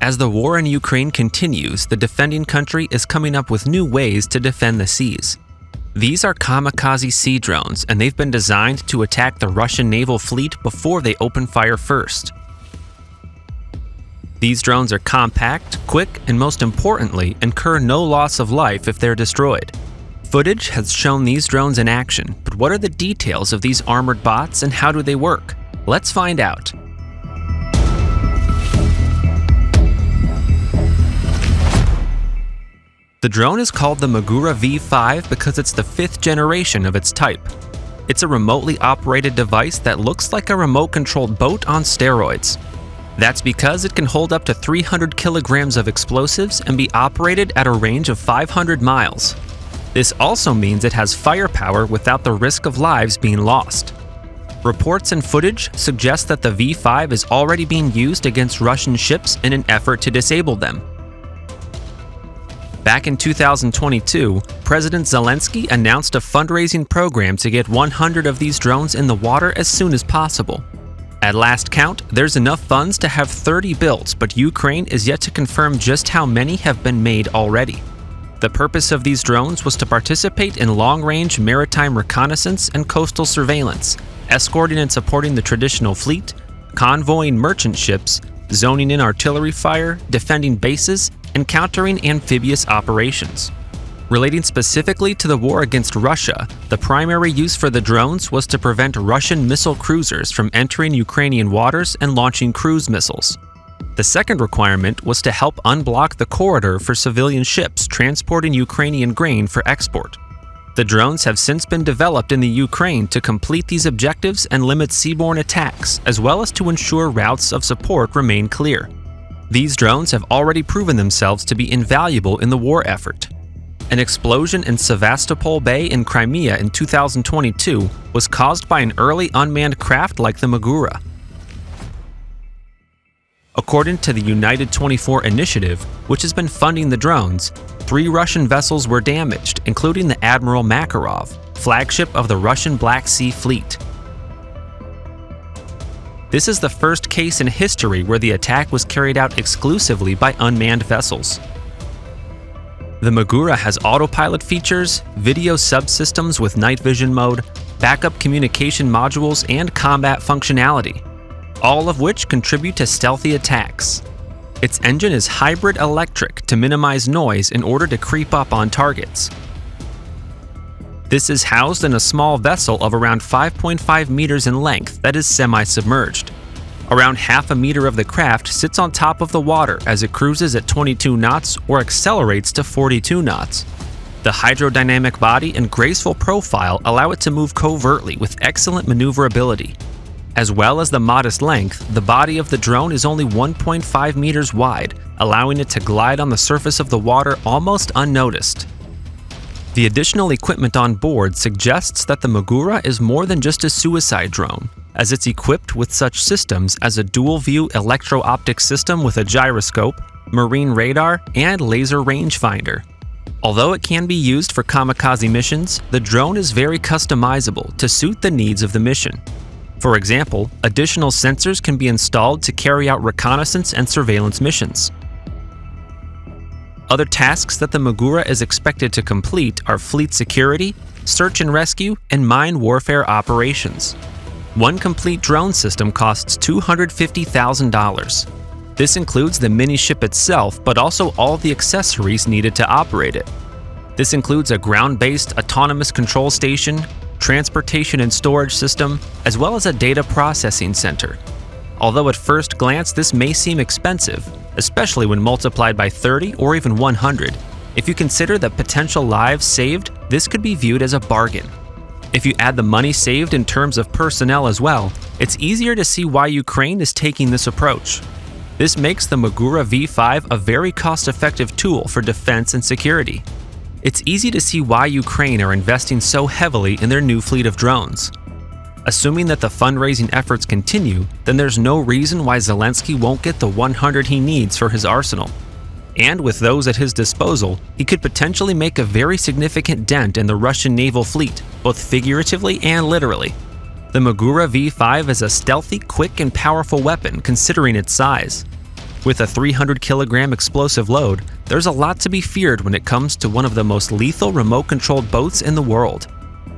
As the war in Ukraine continues, the defending country is coming up with new ways to defend the seas. These are kamikaze sea drones, and they've been designed to attack the Russian naval fleet before they open fire first. These drones are compact, quick, and most importantly, incur no loss of life if they're destroyed. Footage has shown these drones in action, but what are the details of these armored bots and how do they work? Let's find out. The drone is called the Magura V5 because it's the 5th generation of its type. It's a remotely operated device that looks like a remote-controlled boat on steroids. That's because it can hold up to 300 kilograms of explosives and be operated at a range of 500 miles. This also means it has firepower without the risk of lives being lost. Reports and footage suggest that the V5 is already being used against Russian ships in an effort to disable them. Back in 2022, President Zelensky announced a fundraising program to get 100 of these drones in the water as soon as possible. At last count, there's enough funds to have 30 built, but Ukraine is yet to confirm just how many have been made already. The purpose of these drones was to participate in long-range maritime reconnaissance and coastal surveillance, escorting and supporting the traditional fleet, convoying merchant ships, zoning in artillery fire, defending bases, and countering amphibious operations. Relating specifically to the war against Russia, the primary use for the drones was to prevent Russian missile cruisers from entering Ukrainian waters and launching cruise missiles. The second requirement was to help unblock the corridor for civilian ships transporting Ukrainian grain for export. The drones have since been developed in the Ukraine to complete these objectives and limit seaborne attacks, as well as to ensure routes of support remain clear. These drones have already proven themselves to be invaluable in the war effort. An explosion in Sevastopol Bay in Crimea in 2022 was caused by an early unmanned craft like the Magura. According to the United 24 initiative, which has been funding the drones, 3 Russian vessels were damaged, including the Admiral Makarov, flagship of the Russian Black Sea Fleet. This is the first case in history where the attack was carried out exclusively by unmanned vessels. The Magura has autopilot features, video subsystems with night vision mode, backup communication modules, and combat functionality, all of which contribute to stealthy attacks. Its engine is hybrid electric to minimize noise in order to creep up on targets. This is housed in a small vessel of around 5.5 meters in length that is semi-submerged. Around half a meter of the craft sits on top of the water as it cruises at 22 knots or accelerates to 42 knots. The hydrodynamic body and graceful profile allow it to move covertly with excellent maneuverability. As well as the modest length, the body of the drone is only 1.5 meters wide, allowing it to glide on the surface of the water almost unnoticed. The additional equipment on board suggests that the Magura is more than just a suicide drone, as it's equipped with such systems as a dual-view electro-optic system with a gyroscope, marine radar, and laser rangefinder. Although it can be used for kamikaze missions, the drone is very customizable to suit the needs of the mission. For example, additional sensors can be installed to carry out reconnaissance and surveillance missions. Other tasks that the Magura is expected to complete are fleet security, search and rescue, and mine warfare operations. One complete drone system costs $250,000. This includes the mini-ship itself, but also all the accessories needed to operate it. This includes a ground-based autonomous control station, transportation and storage system, as well as a data processing center. Although at first glance this may seem expensive, especially when multiplied by 30 or even 100, if you consider the potential lives saved, this could be viewed as a bargain. If you add the money saved in terms of personnel as well, it's easier to see why Ukraine is taking this approach. This makes the Magura V5 a very cost-effective tool for defense and security. It's easy to see why Ukraine are investing so heavily in their new fleet of drones. Assuming that the fundraising efforts continue, then there's no reason why Zelensky won't get the 100 he needs for his arsenal. And with those at his disposal, he could potentially make a very significant dent in the Russian naval fleet, both figuratively and literally. The Magura V5 is a stealthy, quick, and powerful weapon considering its size. With a 300-kilogram explosive load, there's a lot to be feared when it comes to one of the most lethal remote-controlled boats in the world.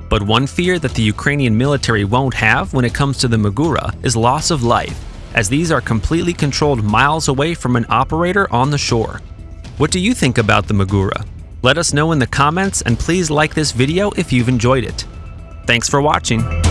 But one fear that the Ukrainian military won't have when it comes to the Magura is loss of life, as these are completely controlled miles away from an operator on the shore. What do you think about the Magura? Let us know in the comments, and please like this video if you've enjoyed it. Thanks for watching.